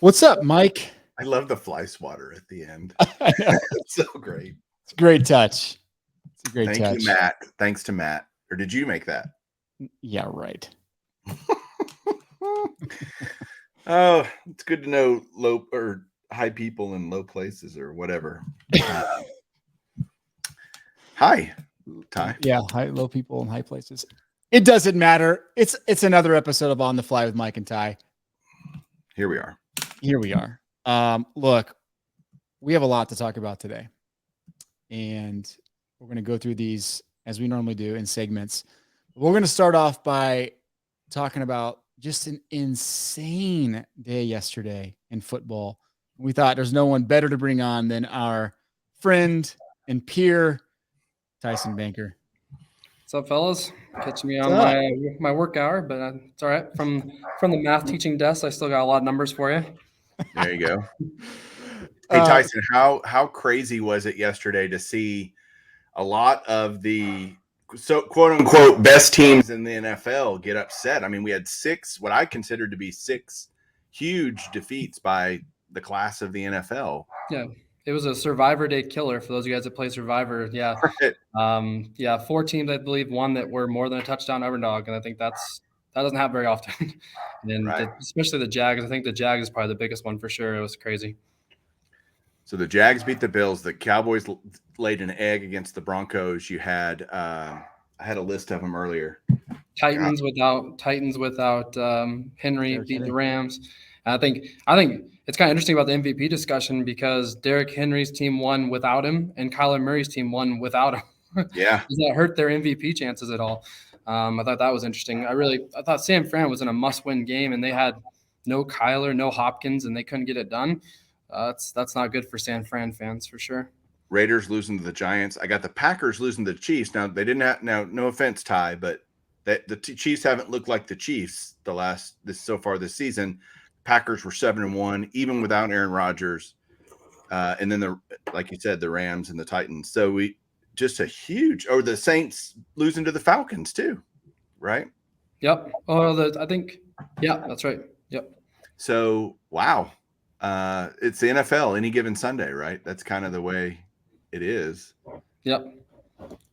What's up, Mike? I love the fly swatter at the end. I know. It's so great. It's a great touch. It's a great Thank touch. you, Matt. Thanks to Matt. Or did you make that? Yeah, right. Oh, it's good to know low or high people in low places or whatever. Hi, Ty. Yeah, low people in high places. It doesn't matter. It's another episode of On the Fly with Mike and Ty. Here we are. Here we are. Look, we have a lot to talk about today, and we're going to go through these as we normally do in segments. We're going to start off by talking about just an insane day yesterday in football. We thought there's no one better to bring on than our friend and peer, Tyson Banker. What's up, fellas? Catching me on my work hour, but it's all right. From the math teaching desk, I still got a lot of numbers for you. There you go. Hey, Tyson, how crazy was it yesterday to see a lot of the quote unquote best teams in the NFL get upset? I mean, we had what I considered to be six huge defeats by the class of the NFL. Yeah, it was a Survivor Day killer for those of you guys that play Survivor. Yeah, right. 4 teams I believe won that were more than a touchdown underdog, and I think that doesn't happen very often. And right. Especially the Jags. I think the Jags is probably the biggest one for sure. It was crazy. So the Jags beat the Bills. The Cowboys laid an egg against the Broncos. You had I had a list of them earlier. Titans without Henry beat the Rams. And I think it's kind of interesting about the MVP discussion because Derrick Henry's team won without him and Kyler Murray's team won without him. Yeah. Does that hurt their MVP chances at all? I thought that was interesting. I thought San Fran was in a must-win game and they had no Kyler, no Hopkins, and they couldn't get it done. That's not good for San Fran fans for sure. Raiders losing to the Giants. I got the Packers losing to the Chiefs. Now they didn't have. Now, no offense, Ty, but the Chiefs haven't looked like the Chiefs so far this season. Packers were 7-1, even without Aaron Rodgers, and then like you said, the Rams and the Titans. So the Saints losing to the Falcons too, right? Yep. That's right. Yep. So wow. It's the NFL any given Sunday, right? That's kind of the way it is. Yep,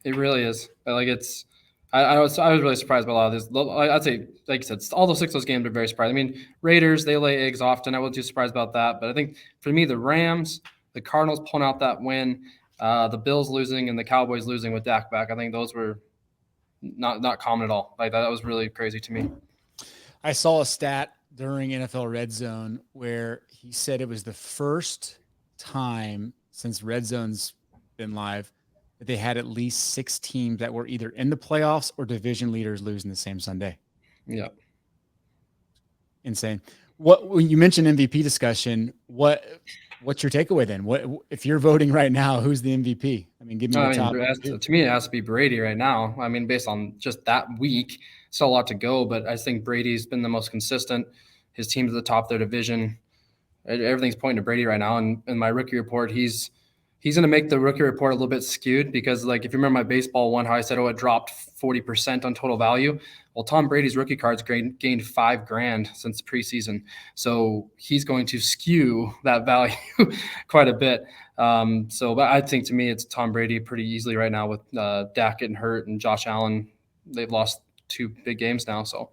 it really is. I was really surprised by a lot of this. I'd say, like you said, all those 6 of those games are very surprising. I mean, Raiders, they lay eggs often. I wasn't too surprised about that. But I think for me, the Rams, the Cardinals pulling out that win, the Bills losing, and the Cowboys losing with Dak back, I think those were not common at all. Like that was really crazy to me. I saw a stat during NFL Red Zone where he said it was the first time since Red Zone's been live that they had at least 6 teams that were either in the playoffs or division leaders losing the same Sunday. Yeah. Insane. When you mentioned MVP discussion, what's your takeaway then? What if you're voting right now, who's the MVP? I mean, give me the top. To me, it has to be Brady right now. I mean, based on just that week, still a lot to go, but I think Brady's been the most consistent. His team's at the top of their division. Everything's pointing to Brady right now. And in my rookie report, he's going to make the rookie report a little bit skewed because, like, if you remember my baseball one, how I said, it dropped 40% on total value. Well, Tom Brady's rookie cards gained $5,000 since preseason. So he's going to skew that value quite a bit. But I think to me, it's Tom Brady pretty easily right now with Dak getting hurt and Josh Allen. They've lost 2 big games now. So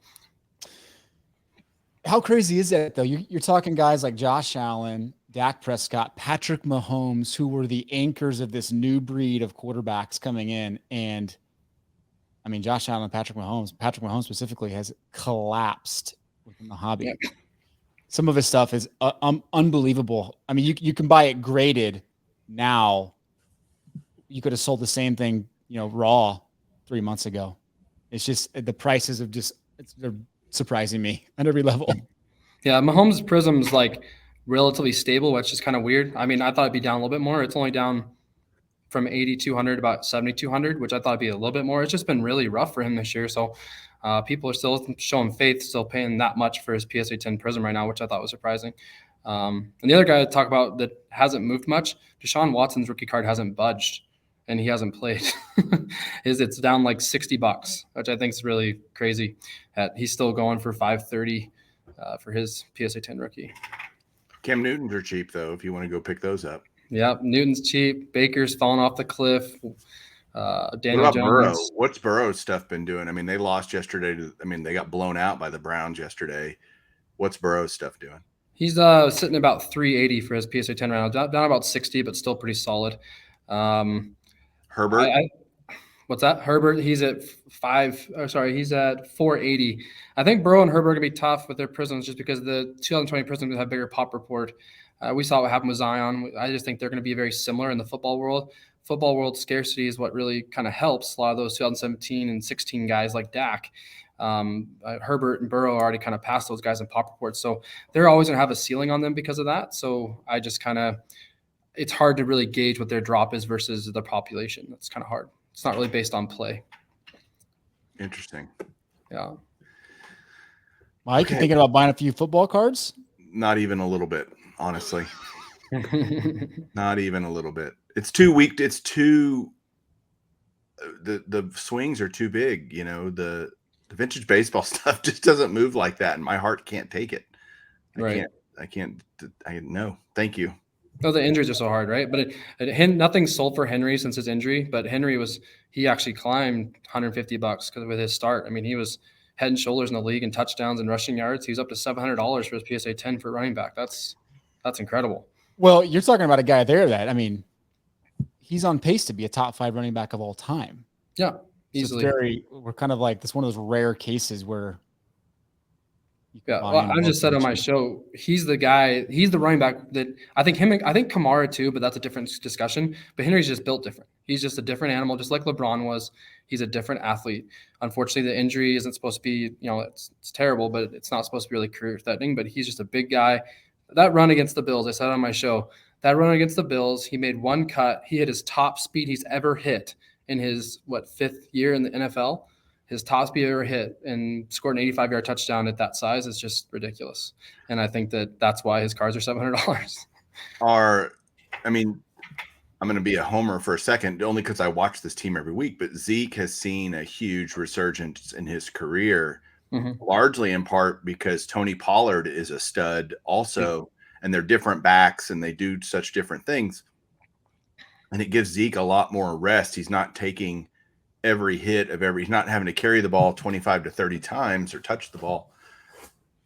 how crazy is that though? You're talking guys like Josh Allen, Dak Prescott, Patrick Mahomes, who were the anchors of this new breed of quarterbacks coming in. And I mean, Josh Allen and Patrick Mahomes specifically has collapsed within the hobby. Yeah. Some of his stuff is unbelievable. I mean, you can buy it graded now. You could have sold the same thing, raw 3 months ago. It's just the prices of they're surprising me at every level. Yeah, Mahomes' Prism's like relatively stable, which is kind of weird. I mean, I thought it'd be down a little bit more. It's only down from 8,200 about 7,200, which I thought would be a little bit more. It's just been really rough for him this year. So people are still showing faith, still paying that much for his PSA 10 Prism right now, which I thought was surprising. And the other guy to talk about that hasn't moved much, Deshaun Watson's rookie card hasn't budged, and he hasn't played. It's down like $60, which I think is really crazy. He's still going for $530 for his PSA 10 rookie. Cam Newtons are cheap though. If you want to go pick those up. Yep, Newton's cheap. Baker's falling off the cliff. Daniel What about Jones. Burrow? What's Burrow's stuff been doing? I mean, they lost yesterday. They got blown out by the Browns yesterday. What's Burrow's stuff doing? He's sitting about 380 for his PSA 10 right now. Down about 60, but still pretty solid. Herbert? What's that? Herbert, he's at he's at 480. I think Burrow and Herbert are going to be tough with their Prisms just because the 2020 Prisms have bigger pop report. We saw what happened with Zion. I just think they're going to be very similar in the football world. Football world scarcity is what really kind of helps a lot of those 2017 and 16 guys like Dak. Herbert and Burrow already kind of passed those guys in pop reports. So they're always going to have a ceiling on them because of that. So I just it's hard to really gauge what their drop is versus the population. That's kind of hard. It's not really based on play. Interesting. Yeah. Mike, you thinking about buying a few football cards? Not even a little bit, honestly. Not even a little bit. It's too weak. It's too the swings are too big. The vintage baseball stuff just doesn't move like that, and my heart can't take it. I can't. No, thank you. Oh, the injuries are so hard, right? But nothing's sold for Henry since his injury. But Henry he actually climbed $150 with his start. I mean, he was head and shoulders in the league in touchdowns and rushing yards. He was up to $700 for his PSA 10 for running back. That's incredible. Well, you're talking about a guy there that, I mean, he's on pace to be a top 5 running back of all time. Yeah, easily. So we're kind of like this one of those rare cases where. Yeah, well, I just said on my show, he's the guy. He's the running back that I think Kamara too, but that's a different discussion. But Henry's just built different. He's just a different animal, just like LeBron was. He's a different athlete. Unfortunately, the injury isn't supposed to be, it's terrible, but it's not supposed to be really career threatening. But he's just a big guy. That run against the Bills, I said on my show, that run against the Bills, he made one cut. He hit his top speed he's ever hit in his 5th year in the NFL. His top speed ever hit and scored an 85-yard touchdown at that size is just ridiculous. And I think that's why his cards are $700. I'm going to be a homer for a second, only because I watch this team every week, but Zeke has seen a huge resurgence in his career, largely in part because Tony Pollard is a stud also, and they're different backs and they do such different things. And it gives Zeke a lot more rest. He's not taking every hit he's not having to carry the ball 25 to 30 times or touch the ball.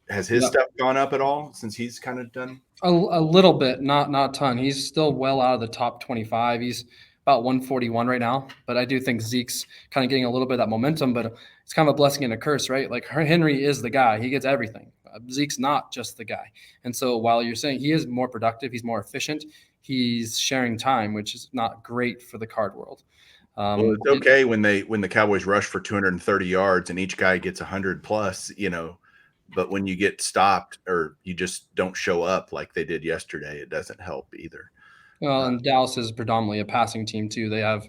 Has his stuff gone up at all since he's kind of done? A little bit, not a ton. He's still well out of the top 25. He's about 141 right now, but I do think Zeke's kind of getting a little bit of that momentum, but it's kind of a blessing and a curse, right? Like Henry is the guy. He gets everything. Zeke's not just the guy. And so while you're saying he is more productive, he's more efficient, he's sharing time, which is not great for the card world. Well, it's okay when the Cowboys rush for 230 yards and each guy gets 100 plus, but when you get stopped or you just don't show up like they did yesterday, it doesn't help either. Well, and Dallas is predominantly a passing team too. They have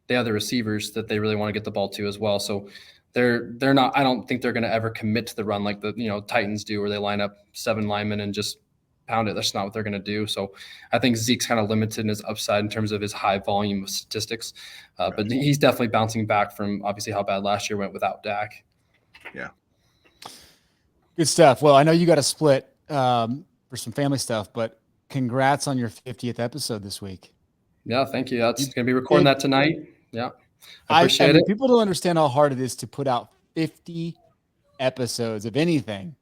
the receivers that they really want to get the ball to as well. So they're not. I don't think they're going to ever commit to the run like the Titans do, where they line up 7 linemen and just pound it. That's not what they're going to do. So I think Zeke's kind of limited in his upside in terms of his high volume of statistics. But he's definitely bouncing back from obviously how bad last year went without Dak. Yeah. Good stuff. Well, I know you got a split for some family stuff, but congrats on your 50th episode this week. Yeah, thank you. That's going to be recording that tonight. Yeah. I I appreciate mean, it. People don't understand how hard it is to put out 50 episodes of anything,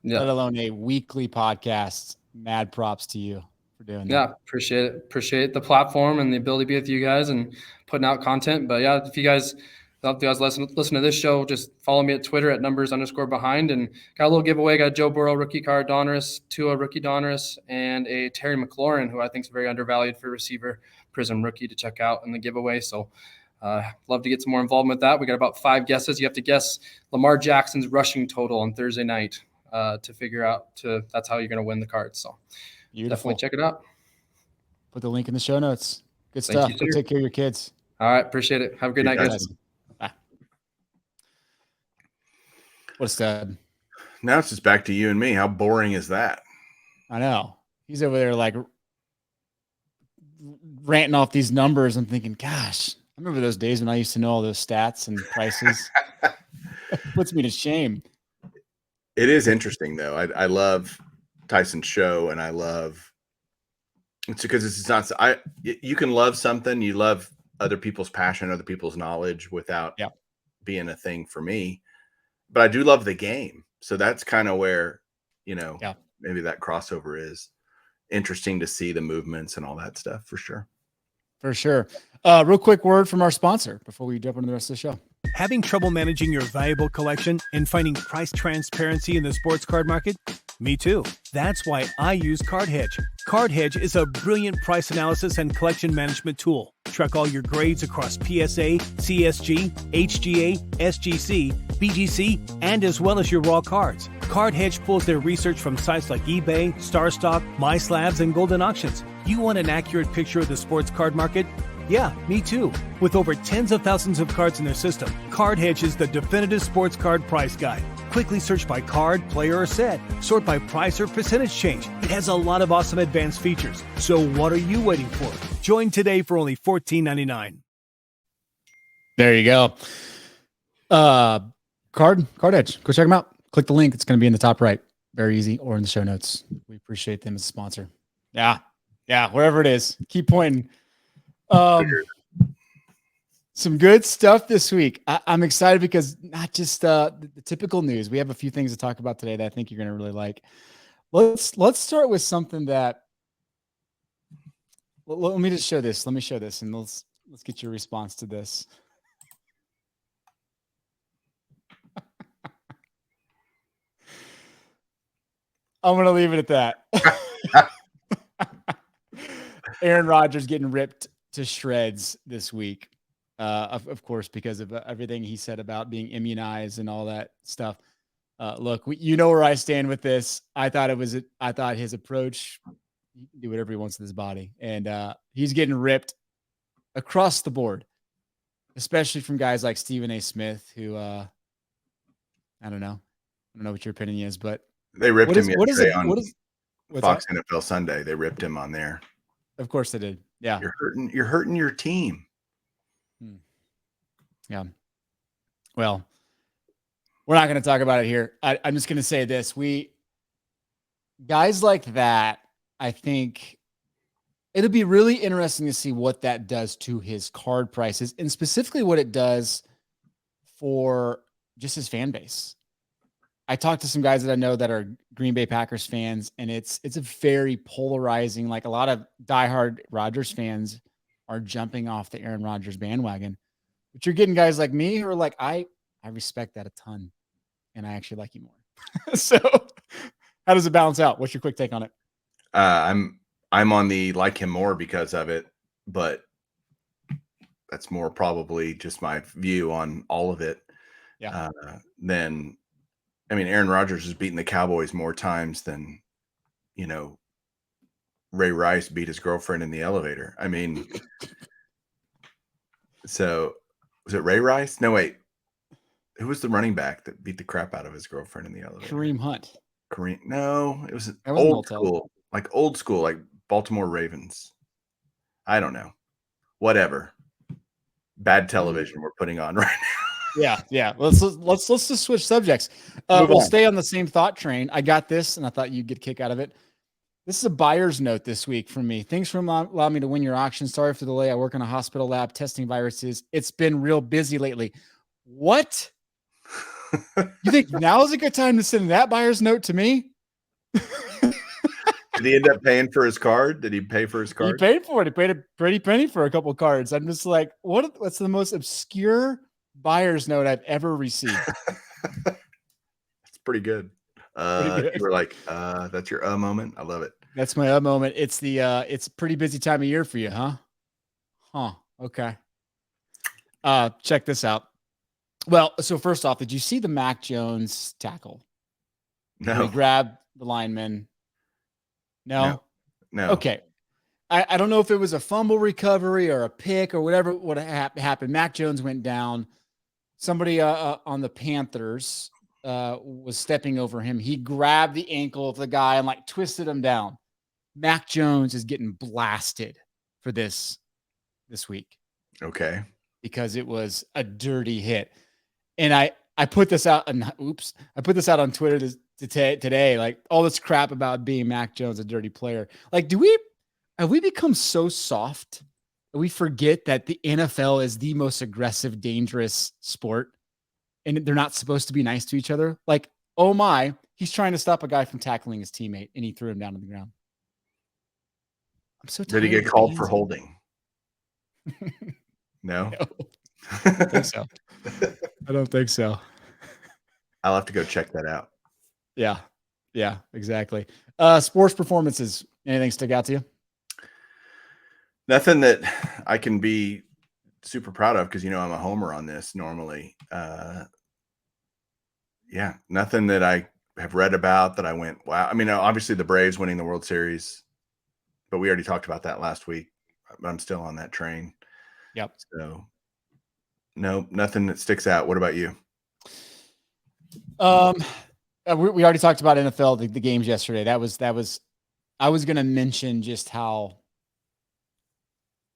let alone a weekly podcast. Mad props to you for doing that. Yeah, appreciate it. Appreciate the platform and the ability to be with you guys and putting out content. But yeah, if you guys listen to this show, just follow me at Twitter at @numbers_behind. And got a little giveaway. Got a Joe Burrow rookie card, Donruss, Tua rookie Donruss, and a Terry McLaurin, who I think is very undervalued for receiver, Prism rookie to check out in the giveaway. So love to get some more involvement with that. We got about 5 guesses. You have to guess Lamar Jackson's rushing total on Thursday night to figure out that's how you're going to win the cards. So definitely check it out. Put the link in the show notes. Good stuff. Go take care of your kids. All right. Appreciate it. Have a good night, guys. Bye. What's that? Now it's just back to you and me. How boring is that? I know. He's over there like ranting off these numbers. I'm thinking, gosh, I remember those days when I used to know all those stats and prices. It puts me to shame. It is interesting, though. I love Tyson's show, and I love it's because it's not. You can love something, you love other people's passion, other people's knowledge without being a thing for me. But I do love the game, so that's kind of where maybe that crossover is interesting to see the movements and all that stuff for sure. For sure. Real quick word from our sponsor before we jump into the rest of the show. Having trouble managing your valuable collection and finding price transparency in the sports card market? Me too. That's why I use CardHedge. CardHedge is a brilliant price analysis and collection management tool. Track all your grades across PSA, CSG, HGA, SGC, BGC, and as well as your raw cards. CardHedge pulls their research from sites like eBay, StarStock, MySlabs, and Golden Auctions. You want an accurate picture of the sports card market? Yeah, me too. With over tens of thousands of cards in their system, CardHedge is the definitive sports card price guide. Quickly search by card, player, or set. Sort by price or percentage change. It has a lot of awesome advanced features. So what are you waiting for? Join today for only $14.99. There you go. CardHedge. Go check them out. Click the link. It's going to be in the top right. Very easy, or in the show notes. We appreciate them as a sponsor. Yeah, wherever it is. Keep pointing. Some good stuff this week. I'm excited because not just the typical news. We have a few things to talk about today that I think you're going to really like. Let's start with something that. Let me just show this. Let me show this, and let's get your response to this. I'm going to leave it at that. Aaron Rodgers getting ripped to shreds this week. Of course, because of everything he said about being immunized and all that stuff. Look, you know where I stand with this. I thought his approach, he can do whatever he wants with his body. And he's getting ripped across the board, especially from guys like Stephen A. Smith, who I don't know what your opinion is, but they ripped him yesterday on Fox that? NFL Sunday. They ripped him on there. Of course they did. Yeah. You're hurting your team. Yeah. Well, we're not going to talk about it here. I'm just going to say this. Guys like that, I think it'll be really interesting to see what that does to his card prices and specifically what it does for just his fan base. I talked to some guys that I know that are Green Bay Packers fans, and it's a very polarizing, like a lot of diehard Rodgers fans are jumping off the Aaron Rodgers bandwagon. But you're getting guys like me who are like, I respect that a ton, and I actually like you more. So how does it balance out? What's your quick take on it? I'm on the like him more because of it, but that's more probably just my view on all of it. Yeah. Aaron Rodgers has beaten the Cowboys more times than, Ray Rice beat his girlfriend in the elevator. I mean, so was it Ray Rice? No, wait. Who was the running back that beat the crap out of his girlfriend in the elevator? Kareem Hunt. No, it was old school, like Baltimore Ravens. I don't know. Whatever. Bad television we're putting on right now. Yeah. Let's just switch subjects. We'll stay on the same thought train. I got this, and I thought you'd get a kick out of it. This is a buyer's note this week from me. Thanks for allowing me to win your auction. Sorry for the delay. I work in a hospital lab testing viruses. It's been real busy lately. What? You think now is a good time to send that buyer's note to me? Did he end up paying for his card? Did he pay for his card? He paid for it. He paid a pretty penny for a couple of cards. I'm just like, what's the most obscure buyer's note I've ever received? It's pretty good. You were like, that's your moment. I love it. That's my moment. It's it's a pretty busy time of year for you, huh? Okay. Check this out. Well, so first off, did you see the Mac Jones tackle? No. He grabbed the lineman. No. Okay. I don't know if it was a fumble recovery or a pick or whatever would happened. Mac Jones went down. Somebody on the Panthers was stepping over him. He grabbed the ankle of the guy and like twisted him down. Mac Jones is getting blasted for this week. Okay. Because it was a dirty hit. And I put this out and I put this out on Twitter today, like all this crap about being Mac Jones a dirty player. Like, have we become so soft that we forget that the NFL is the most aggressive, dangerous sport, and they're not supposed to be nice to each other? Like, oh my, he's trying to stop a guy from tackling his teammate, and he threw him down to the ground. I'm so tired. Did he get called for holding? No? No. I don't think so. I don't think so. I'll have to go check that out. Yeah. Yeah, exactly. Sports performances. Anything stick out to you? Nothing that I can be super proud of because, I'm a homer on this normally. Yeah, nothing that I have read about that I went, wow. I mean, obviously the Braves winning the World Series, but we already talked about that last week. But I'm still on that train. Yep. So, no, nothing that sticks out. What about you? We already talked about NFL, the games yesterday. That was, I was going to mention just how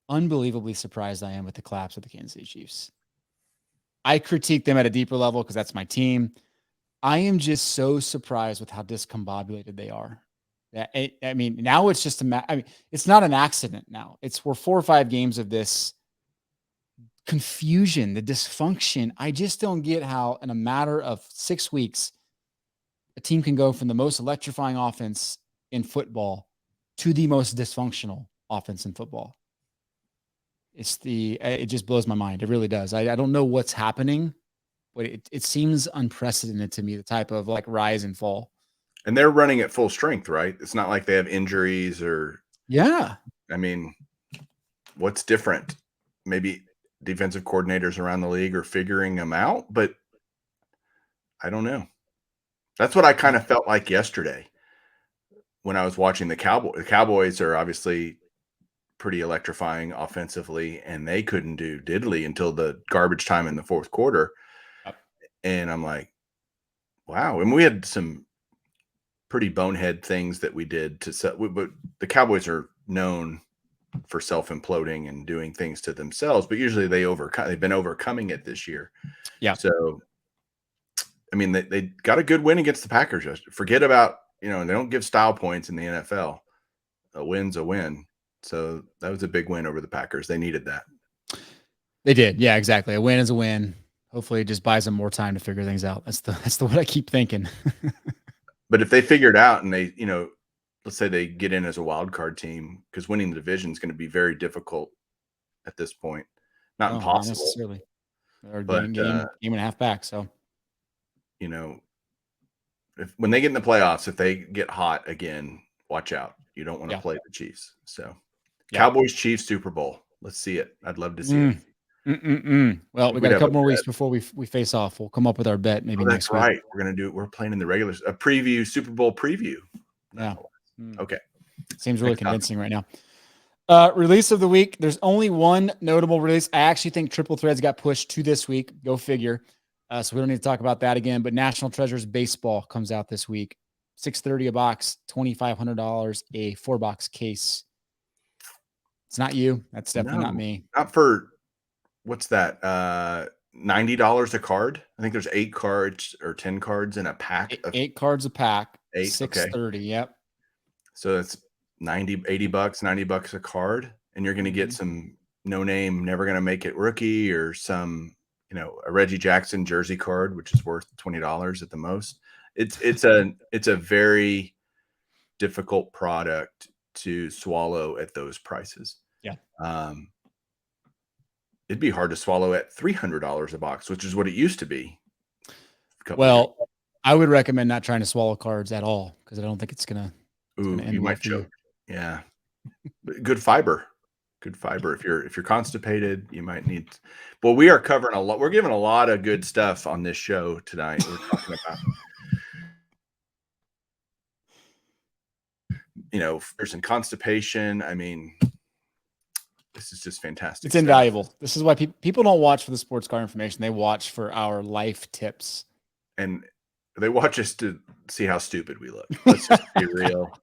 unbelievably surprised I am with the collapse of the Kansas City Chiefs. I critique them at a deeper level because that's my team. I am just so surprised with how discombobulated they are. I mean, now it's just it's not an accident now. We're 4 or 5 games of this confusion, the dysfunction. I just don't get how in a matter of 6 weeks, a team can go from the most electrifying offense in football to the most dysfunctional offense in football. It just blows my mind. It really does. I don't know what's happening, but it seems unprecedented to me, the type of like rise and fall. And they're running at full strength, right? It's not like they have injuries or. Yeah. I mean, what's different? Maybe defensive coordinators around the league are figuring them out, but I don't know. That's what I kind of felt like yesterday when I was watching the Cowboys. The Cowboys are obviously pretty electrifying offensively, and they couldn't do diddly until the garbage time in the fourth quarter. Yep. And I'm like, wow. And we had some pretty bonehead things that we did to set, but the Cowboys are known for self-imploding and doing things to themselves, but usually they've been overcoming it this year. Yeah. So, I mean, they got a good win against the Packers. Forget about, they don't give style points in the NFL. A win's a win. So that was a big win over the Packers. They needed that. They did. Yeah, exactly. A win is a win. Hopefully it just buys them more time to figure things out. That's the what I keep thinking. But if they figure it out and they, let's say they get in as a wild card team, because winning the division is going to be very difficult at this point. Not impossible. Not necessarily. Or game and a half back. So, when they get in the playoffs, if they get hot again, watch out. You don't want to play the Chiefs. So, Cowboys Chiefs Super Bowl. Let's see it. I'd love to see it. Well, we got a couple more weeks before we face off. We'll come up with our bet maybe next week. That's right. We're going to do it. We're playing in the regular preview, Super Bowl preview. Yeah. Okay. Seems really convincing right now. Release of the week. There's only one notable release. I actually think Triple Threads got pushed to this week. Go figure. So we don't need to talk about that again. But National Treasures Baseball comes out this week. $630 a box, $2,500 a 4-box case. It's not you. That's definitely not me. Not for what's that? $90 a card. I think there's 8 cards or 10 cards in a pack. 8 cards a pack. 8. $630. Okay. Yep. So it's $80, $90 a card, and you're going to get some no name, never going to make it rookie, or some, a Reggie Jackson jersey card, which is worth $20 at the most. It's a very difficult product to swallow at those prices. Yeah. It'd be hard to swallow at $300 a box, which is what it used to be. Well, I would recommend not trying to swallow cards at all, because I don't think it's gonna. You might choke. Yeah. Good fiber. If you're constipated, you might need. Well, we are covering a lot. We're giving a lot of good stuff on this show tonight. We're talking about. There's some constipation. I mean, this is just fantastic. It's invaluable. This is why people don't watch for the sports car information. They watch for our life tips. And they watch us to see how stupid we look. Let's just be real.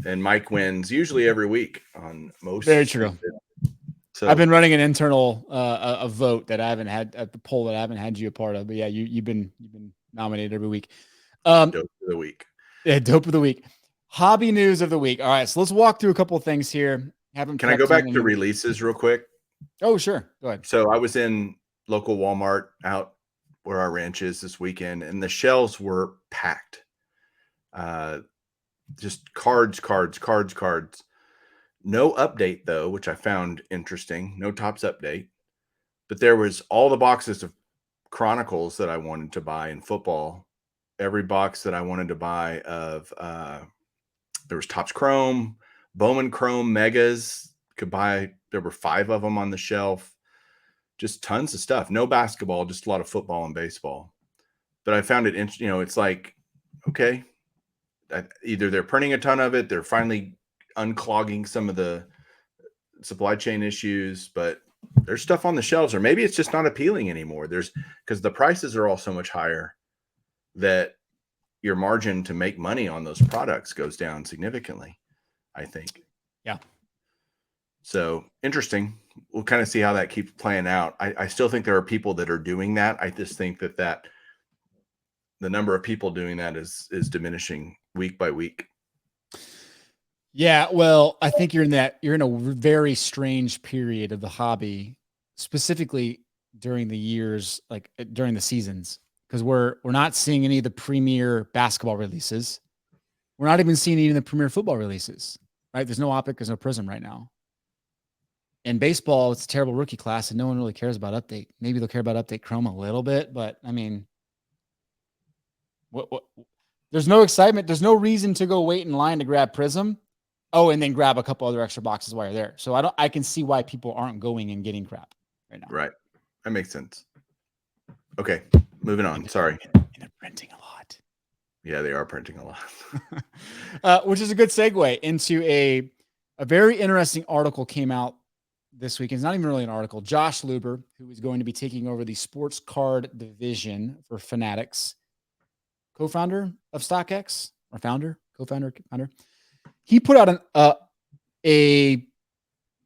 And Mike wins usually every week on most. Very true. So I've been running an internal a vote that I haven't had at the poll that I haven't had you a part of. But yeah, you've been nominated every week. Dope of the week. Yeah, dope of the week. Hobby news of the week. All right, so let's walk through a couple of things here. Can I go back to releases real quick? Oh, sure. Go ahead. So I was in local Walmart out where our ranch is this weekend, and the shelves were packed. Just cards. No update, though, which I found interesting. No Topps update. But there was all the boxes of Chronicles that I wanted to buy in football. Every box that I wanted to buy of there was Topps Chrome, Bowman Chrome Megas. Could buy. There were 5 of them on the shelf. Just tons of stuff. No basketball, just a lot of football and baseball. But I found it interesting. It's like, okay, either they're printing a ton of it, they're finally unclogging some of the supply chain issues, but there's stuff on the shelves, or maybe it's just not appealing anymore. Because the prices are all so much higher that your margin to make money on those products goes down significantly, I think. Yeah. So interesting. We'll kind of see how that keeps playing out. I still think there are people that are doing that. I just think that the number of people doing that is diminishing week by week. Yeah, well, I think you're in a very strange period of the hobby, specifically during the years, like during the seasons, because we're not seeing any of the premier basketball releases. We're not even seeing even the premier football releases, right? There's no Optic, there's no Prism right now. In baseball, it's a terrible rookie class, and no one really cares about update. Maybe they'll care about update Chrome a little bit, but I mean, what? There's no excitement. There's no reason to go wait in line to grab Prism. Oh, and then grab a couple other extra boxes while you're there. So I can see why people aren't going and getting crap right now. Right. That makes sense. Okay. Moving on. Sorry. And they're printing a lot. Yeah, they are printing a lot. Which is a good segue into a very interesting article came out this week. It's not even really an article. Josh Luber, who is going to be taking over the sports card division for Fanatics, co-founder of StockX, or co-founder. He put out a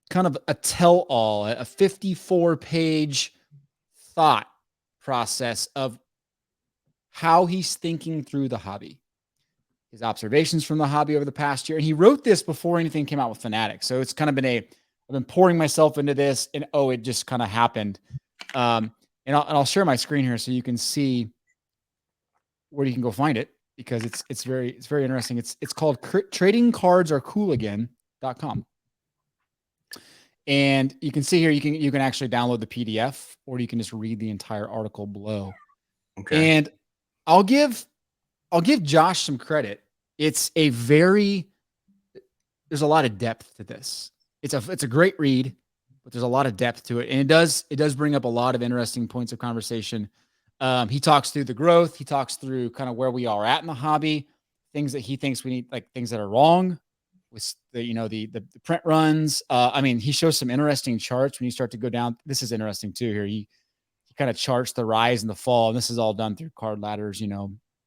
kind of a tell-all, a 54-page thought process of how he's thinking through the hobby, his observations from the hobby over the past year. And he wrote this before anything came out with Fanatics. So it's kind of been I've been pouring myself into this, and it just kind of happened. And I'll share my screen here so you can see where you can go find it, because it's very interesting. It's called tradingcardsarecoolagain.com. And you can see here, you can actually download the PDF, or you can just read the entire article below. Okay. And I'll give Josh some credit. There's a lot of depth to this. It's a great read, but there's a lot of depth to it. And it does bring up a lot of interesting points of conversation. He talks through the growth. He talks through kind of where we are at in the hobby, things that he thinks we need, like things that are wrong with the print runs. I mean, he shows some interesting charts when you start to go down. This is interesting too here. He kind of charts the rise and the fall, and this is all done through card ladders,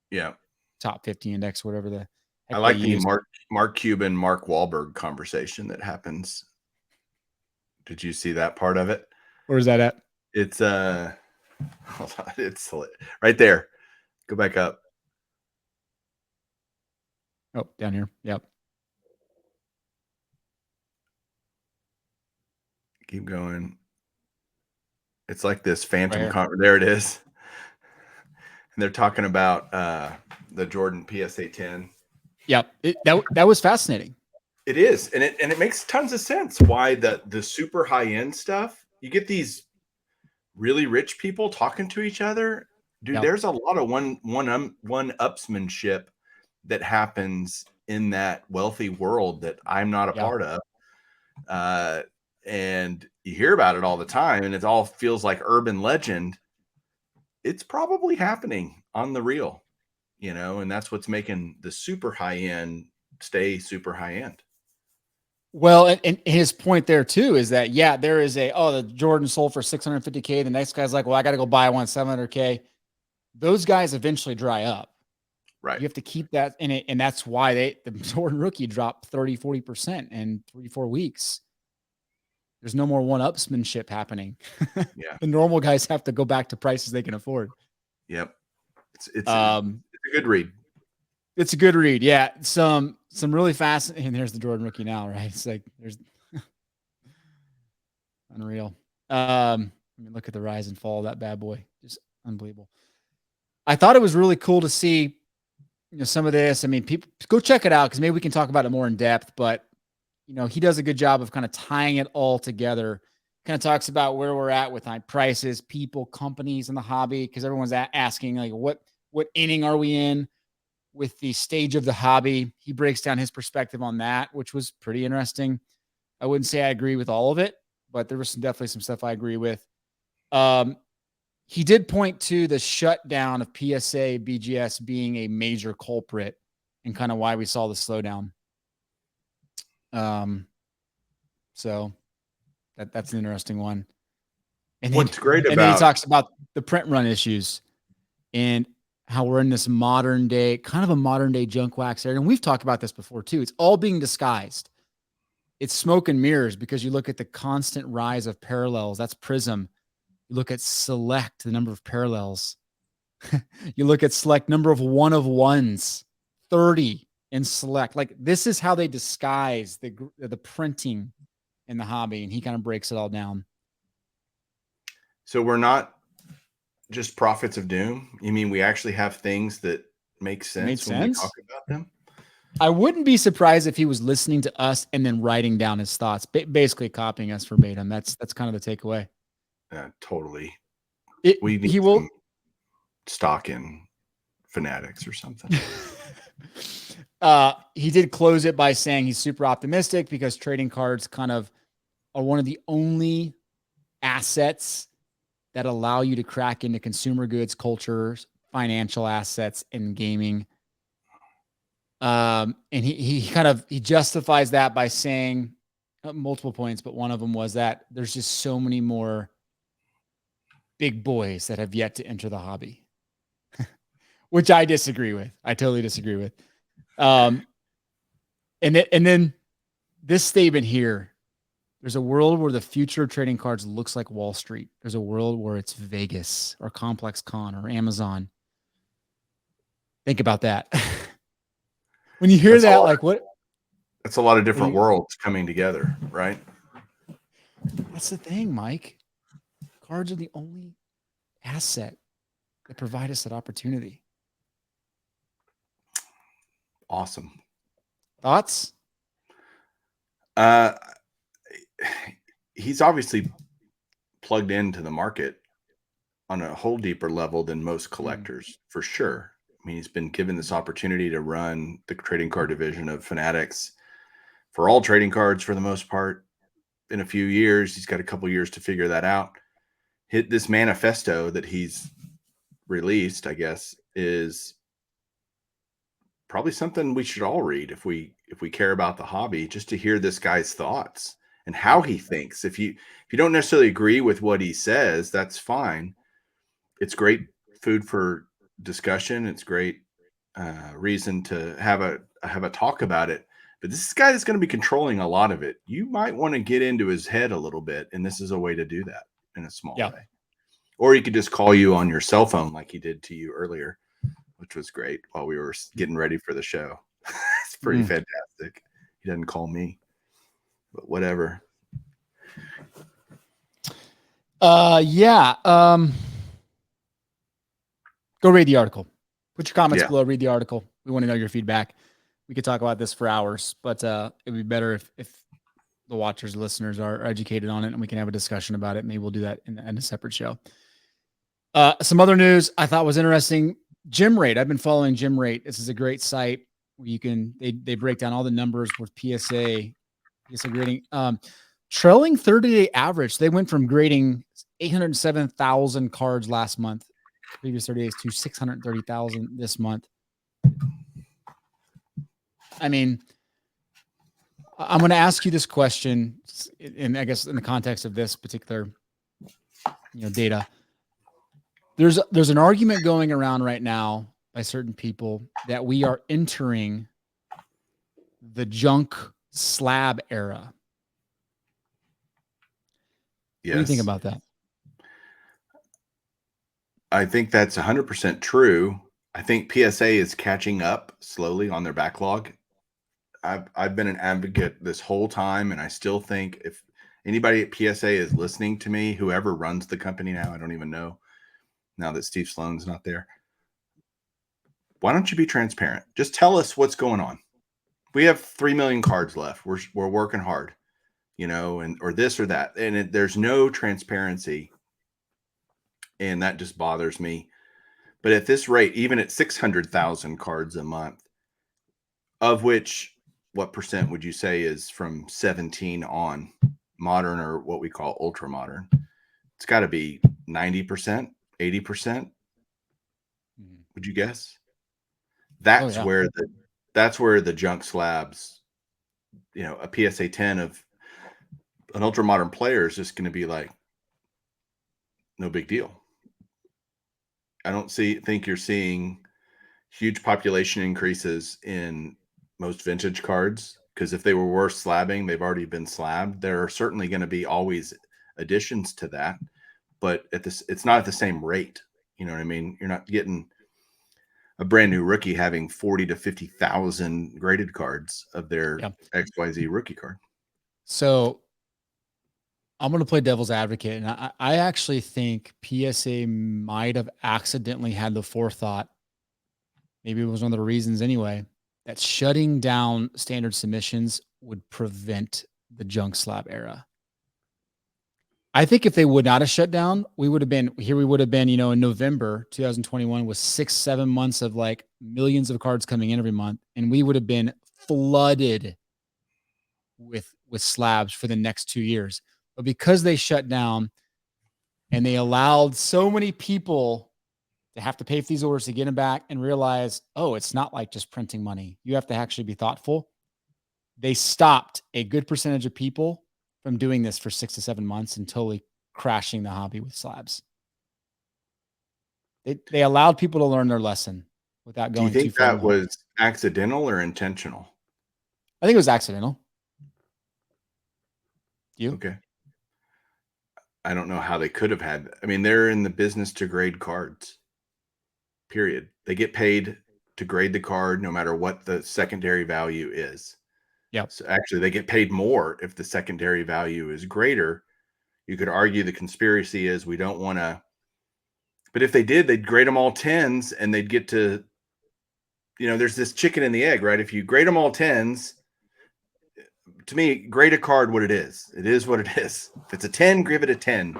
Yeah. top 50 index, whatever the heck I like they the use. Mark Cuban, Mark Wahlberg conversation that happens. Did you see that part of it? Where is that at? It's hold on, it's right there. Go back up. Oh, down here. Yep. Keep going. It's like this phantom Right there it is. And they're talking about the Jordan PSA 10. Yep. That was fascinating. It is, and it makes tons of sense why the super high end stuff. You get these really rich people talking to each other, dude. Yep. There's a lot of one-upsmanship that happens in that wealthy world that I'm not a part of, and you hear about it all the time, and it all feels like urban legend. It's probably happening on the real, and that's what's making the super high end stay super high end. Well, and his point there too is that, there is the Jordan sold for $650K. The next guy's like, well, I got to go buy one $700K. Those guys eventually dry up. Right. You have to keep that in it. And that's why the Jordan rookie dropped 30-40% in 3-4 weeks. There's no more one-upsmanship happening. Yeah. The normal guys have to go back to prices they can afford. Yep. It's a good read. It's a good read. Yeah. Some really fascinating. And there's the Jordan rookie now, right? It's like there's unreal. I mean, look at the rise and fall of that bad boy. Just unbelievable. I thought it was really cool to see, some of this. I mean, people go check it out because maybe we can talk about it more in depth, but he does a good job of kind of tying it all together. Kind of talks about where we're at with high prices, people, companies in the hobby, because everyone's asking like, what inning are we in with the stage of the hobby? He breaks down his perspective on that, which was pretty interesting. I wouldn't say I agree with all of it, but there was definitely some stuff I agree with. He did point to the shutdown of PSA BGS being a major culprit and kind of why we saw the slowdown. So that's an interesting one. And what's great and about, then he talks about the print run issues and how we're in this modern day, kind of a modern day junk wax area. And we've talked about this before too. It's all being disguised. It's smoke and mirrors because you look at the constant rise of parallels. That's Prism. You look at Select, the number of parallels. You look at Select, number of one of ones, 30 in Select. Like this is how they disguise the printing in the hobby. And he kind of breaks it all down. So we're not just prophets of doom. You mean we actually have things that make sense when we talk about them? I wouldn't be surprised if he was listening to us and then writing down his thoughts, basically copying us verbatim. That's kind of the takeaway. Totally. We need some stock in Fanatics or something. He did close it by saying he's super optimistic because trading cards kind of are one of the only assets that allow you to crack into consumer goods, cultures, financial assets, and gaming. And he justifies that by saying multiple points, but one of them was that there's just so many more big boys that have yet to enter the hobby, which I disagree with. I totally disagree with. And then this statement here, there's a world where the future of trading cards looks like Wall Street. There's a world where it's Vegas or Complex Con or Amazon. Think about that. When you hear that, like what? That's a lot of different worlds coming together, right? That's the thing, Mike. Cards are the only asset that provide us that opportunity. Awesome. Thoughts? He's obviously plugged into the market on a whole deeper level than most collectors, for sure. I mean, he's been given this opportunity to run the trading card division of Fanatics for all trading cards for the most part in a few years. He's got a couple years to figure that out. Hit this manifesto that he's released, I guess, is probably something we should all read if we care about the hobby, just to hear this guy's thoughts and how he thinks. If you don't necessarily agree with what he says, that's fine. It's great food for discussion. It's great reason to have a talk about it. But this guy that's going to be controlling a lot of it. You might want to get into his head a little bit, and this is a way to do that in a small way. Or he could just call you on your cell phone like he did to you earlier, which was great while we were getting ready for the show. It's pretty fantastic. He doesn't call me, but whatever. Go read the article. Put your comments below. Read the article. We want to know your feedback. We could talk about this for hours, but it would be better if the watchers, listeners are educated on it, and we can have a discussion about it. Maybe we'll do that in a separate show. Some other news I thought was interesting. Gym Rate. I've been following Gym Rate. This is a great site where you can they break down all the numbers with PSA grading. Trailing 30-day average. They went from grading 807,000 cards last month, previous 30 days, to 630,000 this month. I mean, I'm going to ask you this question, and I guess in the context of this particular, data. There's an argument going around right now by certain people that we are entering the junk slab era. Yes. What do you think about that? I think that's 100% true. I think PSA is catching up slowly on their backlog. I've been an advocate this whole time, and I still think if anybody at PSA is listening to me, whoever runs the company now, I don't even know now that Steve Sloan's not there. Why don't you be transparent? Just tell us what's going on. We have 3 million cards left. We're working hard, and or this or that, and there's no transparency, and that just bothers me. But at this rate, even at 600,000 cards a month, of which what percent would you say is from 17 on modern or what we call ultra modern? It's got to be 90%, 80%. Would you guess? That's where the junk slabs, a PSA 10 of an ultra modern player is just going to be like, no big deal. I don't think you're seeing huge population increases in most vintage cards, because if they were worth slabbing, they've already been slabbed. There are certainly going to be always additions to that, but it's not at the same rate. You know what I mean? You're not getting a brand new rookie having 40 to 50,000 graded cards of their XYZ rookie card. So I'm going to play devil's advocate, and I actually think PSA might have accidentally had the forethought. Maybe it was one of the reasons anyway, that shutting down standard submissions would prevent the junk slab era. I think if they would not have shut down, we would have been, in November 2021 with 6-7 months of like millions of cards coming in every month. And we would have been flooded with slabs for the next 2 years. But because they shut down and they allowed so many people to have to pay for these orders to get them back and realize, oh, it's not like just printing money. You have to actually be thoughtful. They stopped a good percentage of people from doing this for 6 to 7 months and totally crashing the hobby with slabs. They allowed people to learn their lesson without going too far. Do you think that was accidental or intentional? I think it was accidental. You? Okay. I don't know how they could have had. I mean, they're in the business to grade cards. Period. They get paid to grade the card no matter what the secondary value is. Yeah. So actually, they get paid more if the secondary value is greater. You could argue the conspiracy is we don't want to. But if they did, they'd grade them all 10s and they'd get to, there's this chicken and the egg, right? If you grade them all 10s, to me, grade a card what it is. It is what it is. If it's a 10, give it a 10.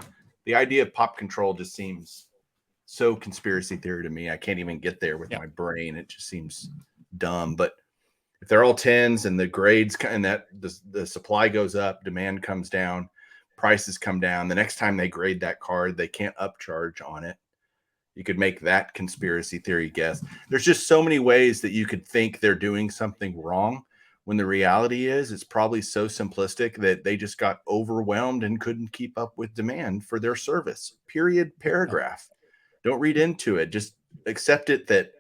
The idea of pop control just seems so conspiracy theory to me. I can't even get there with my brain. It just seems dumb. But if they're all 10s and the grades and that the supply goes up, demand comes down, prices come down, the next time they grade that card, they can't upcharge on it. You could make that conspiracy theory guess. There's just so many ways that you could think they're doing something wrong, when the reality is it's probably so simplistic that they just got overwhelmed and couldn't keep up with demand for their service. Period. Paragraph. Don't read into it. Just accept it that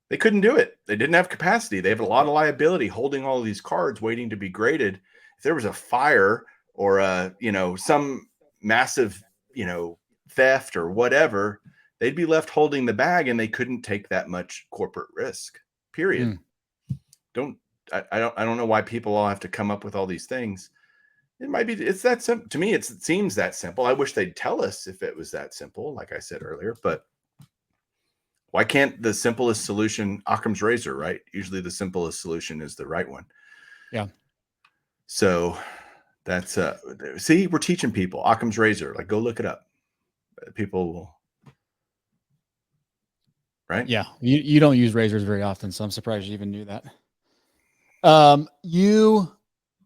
they couldn't do it. They didn't have capacity. They have a lot of liability holding all of these cards waiting to be graded. If there was a fire or some massive, theft or whatever, they'd be left holding the bag and they couldn't take that much corporate risk. Period. I don't know why people all have to come up with all these things. It's that simple. To me, it seems that simple. I wish they'd tell us if it was that simple, like I said earlier, but why can't the simplest solution, Occam's razor, right? Usually the simplest solution is the right one. Yeah. So that's, see, we're teaching people Occam's razor, like go look it up. People will, right? Yeah. You don't use razors very often, so I'm surprised you even knew that.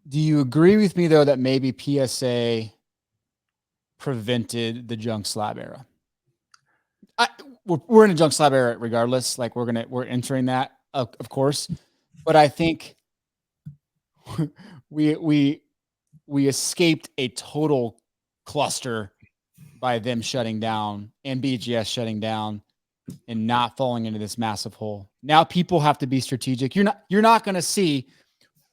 Do you agree with me though that maybe PSA prevented the junk slab era? We're in a junk slab era regardless. Like we're entering that, of course, but I think we escaped a total cluster by them shutting down and BGS shutting down and not falling into this massive hole. Now people have to be strategic. You're not going to see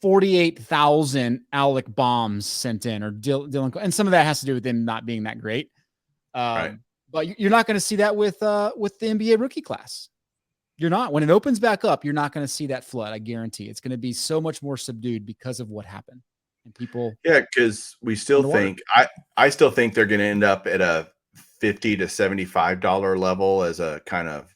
48,000 Alec bombs sent in or Dylan, and some of that has to do with them not being that great. Right. But you're not going to see that with the NBA rookie class. You're not. When it opens back up, you're not going to see that flood. I guarantee. It's going to be so much more subdued because of what happened. And people, Yeah, because we still underwater. think I still think they're going to end up at a $50 to $75 level as a kind of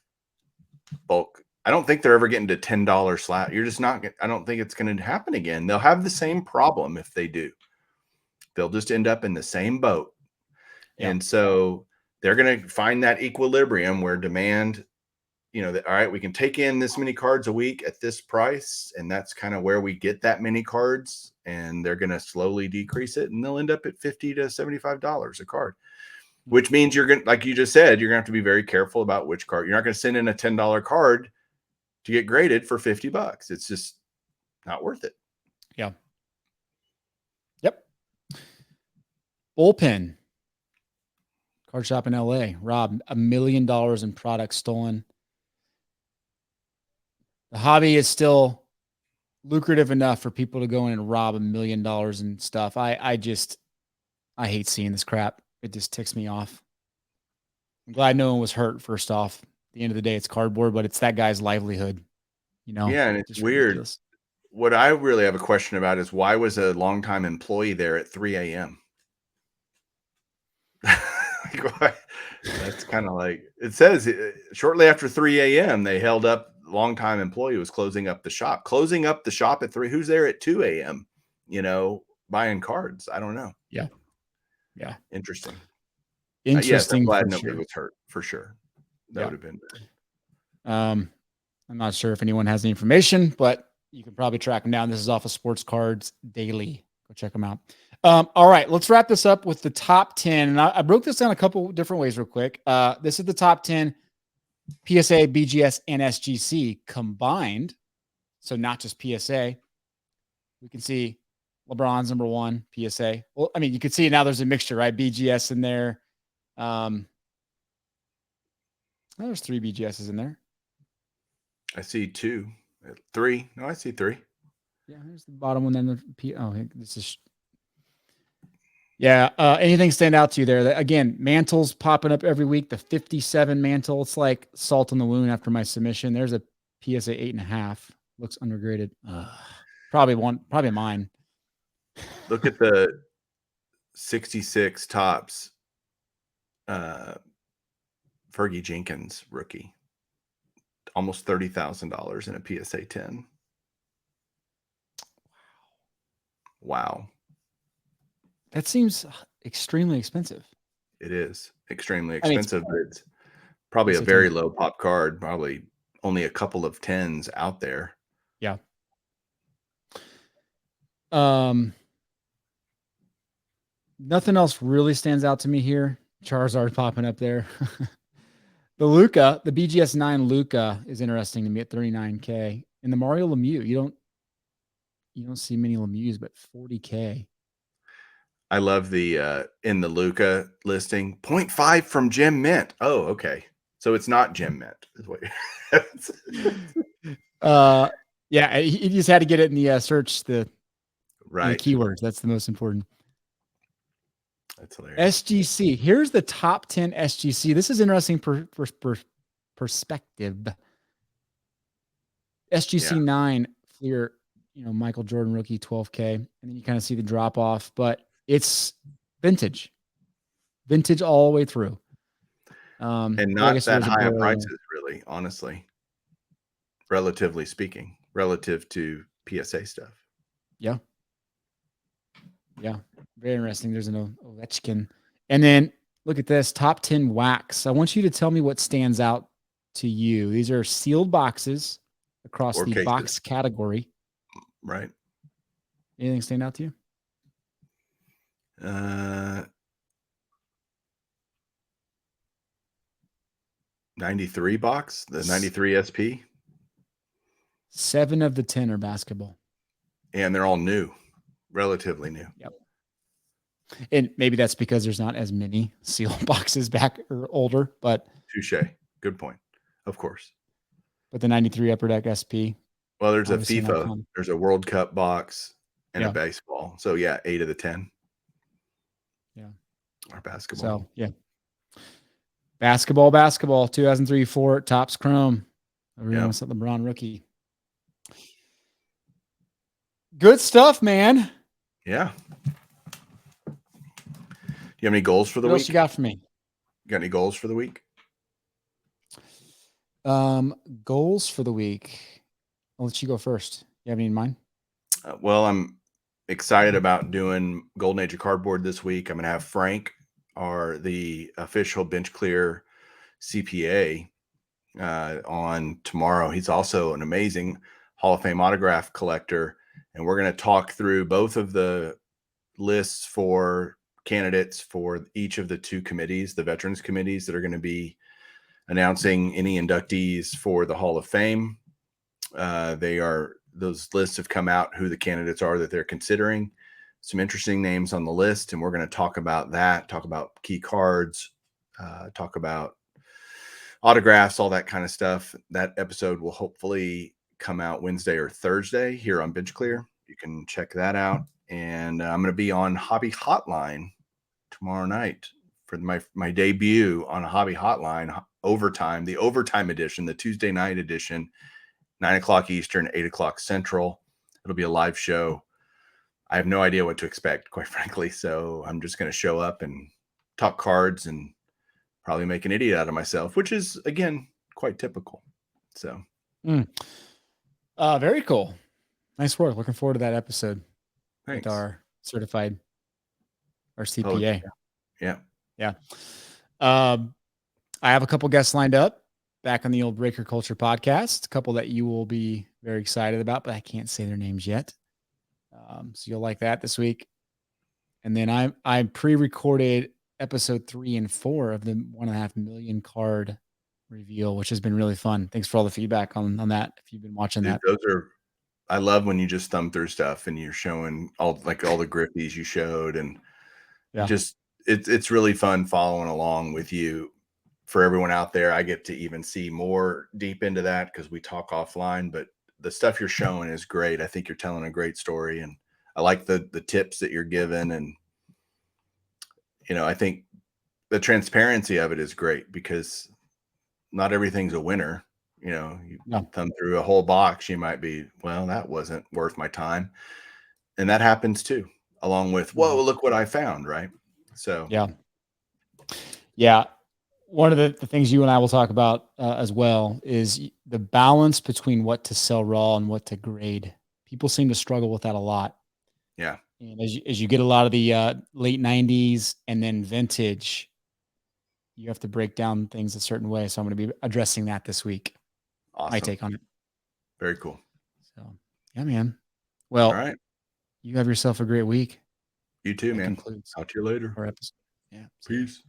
bulk. I don't think they're ever getting to $10 slab. You're just not. I don't think it's going to happen again. They'll have the same problem if they do. They'll just end up in the same boat, Yeah. and so they're going to find that equilibrium where demand. That all right, we can take in this many cards a week at this price, and that's kind of where we get that many cards, and they're going to slowly decrease it, and they'll end up at $50 to $75 a card, which means you're going to, like you just said, you're going to have to be very careful about which card. You're not going to send in a $10 card to get graded for $50. It's just not worth it. Yeah. Yep. Bullpen. Card shop in LA. Rob, $1 million in products stolen. The hobby is still lucrative enough for people to go in and rob $1 million and stuff. I hate seeing this crap. It just ticks me off. I'm glad no one was hurt. First off, at the end of the day, it's cardboard, but it's that guy's livelihood. Yeah, and it's just weird. ridiculous. What I really have a question about is why was a longtime employee there at 3 a.m.? That's kind of like it says. Shortly after 3 a.m., they held up. Longtime employee was closing up the shop. Closing up the shop at 3. Who's there at 2 a.m.? Buying cards. I don't know. Yeah. Interesting. Interesting. Yes, I'm glad for nobody sure. was hurt. For sure, that would have been bad. I'm not sure if anyone has the information, but you can probably track them down. This is off of Sports Cards Daily. Go check them out. All right, let's wrap this up with the top 10. And I broke this down a couple different ways real quick. This is the top 10 PSA, BGS, and SGC combined. So not just PSA. We can see LeBron's number 1, PSA. Well, I mean, you can see now there's a mixture, right? BGS in there. There's 3 BGSs in there. I see 2, 3. No, I see 3. Yeah, here's the bottom one. Then this is. Yeah. Anything stand out to you there? Again, mantles popping up every week. The 57 mantle. It's like salt in the wound after my submission. There's a PSA 8.5. Looks undergraded. Probably mine. Look at the 66 tops. Fergie Jenkins rookie. Almost $30,000 in a PSA 10. Wow. That seems extremely expensive. It is extremely expensive, but it's probably PSA a very 10. low pop card. Probably only a couple of 10s out there. Yeah. Nothing else really stands out to me here. Charizard popping up there. The Luca, the BGS 9 Luca is interesting to me at $39K. And the Mario Lemieux, you don't see many Lemieux, but $40K. I love the in the Luca listing 0.5 from Gem Mint. Oh, okay. So it's not Gem Mint. Is what yeah, he just had to get it in the search the right keywords. That's the most important. That's hilarious. SGC. Here's the top 10 SGC. This is interesting perspective. SGC 9 Fleer, Michael Jordan rookie 12K, and then you kind of see the drop off, but it's vintage all the way through. And not that high of prices, really, honestly, relatively speaking, relative to PSA stuff. Yeah. Very interesting. There's an Ovechkin. And then look at this top 10 wax. I want you to tell me what stands out to you. These are sealed boxes across the cases. Box category. Right. Anything stand out to you? 93 box, the 93 SP. 7 of the 10 are basketball. And they're all new, relatively new. Yep. And maybe that's because there's not as many sealed boxes back or older, but touche. Good point. Of course. But the 93 Upper Deck SP. Well, there's a FIFA, there's a World Cup box and a baseball. So 8 of the 10. Yeah. Are basketball. So Basketball, 2003 Fort, Topps Chrome. Everyone wants that LeBron rookie. Good stuff, man. Yeah. Do you have any goals for the What week? else you got for me? Got any goals for the week? Goals for the week. I'll let you go first. You have any in mind? Well, I'm excited about doing Golden Age of Cardboard this week. I'm going to have Frank, the official Bench Clear CPA, on tomorrow. He's also an amazing Hall of Fame autograph collector, and we're going to talk through both of the lists for candidates for each of the two committees, the veterans committees that are going to be announcing any inductees for the Hall of Fame. Those lists have come out, who the candidates are that they're considering. Some interesting names on the list, and we're going to talk about that, talk about key cards, talk about autographs, all that kind of stuff. That episode will hopefully come out Wednesday or Thursday here on Bench Clear. You can check that out. And I'm going to be on Hobby Hotline tomorrow night for my debut on a Hobby Hotline overtime, the overtime edition, the Tuesday night edition, 9 o'clock Eastern, 8 o'clock Central. It'll be a live show. I have no idea what to expect, quite frankly. So I'm just going to show up and talk cards and probably make an idiot out of myself, which is, again, quite typical. So very cool. Nice work. Looking forward to that episode. Thanks. With our certified CPA. Yeah. I have a couple guests lined up back on the old Breaker Culture podcast, a couple that you will be very excited about, but I can't say their names yet. So you'll like that this week. And then I pre-recorded episode 3 and 4 of the 1.5 million card reveal, which has been really fun. Thanks for all the feedback on that. If you've been watching that. I love when you just thumb through stuff and you're showing all the griffies you showed, and it's really fun following along with you. For everyone out there, I get to even see more deep into that because we talk offline, but the stuff you're showing is great. I think you're telling a great story, and I like the tips that you're giving. And, I think the transparency of it is great because not everything's a winner. You thumb through a whole box, you might be, well, that wasn't worth my time. And that happens too, along with, whoa, look what I found. Right. So, yeah. One of the things you and I will talk about as well is the balance between what to sell raw and what to grade. People seem to struggle with that a lot. Yeah. And as you get a lot of the late 90s and then vintage, you have to break down things a certain way. So I'm going to be addressing that this week. Awesome. My take on it. Very cool. So, yeah, man. Well, all right. You have yourself a great week. You too, that man. Concludes Talk to you later. our episode. Yeah. Peace.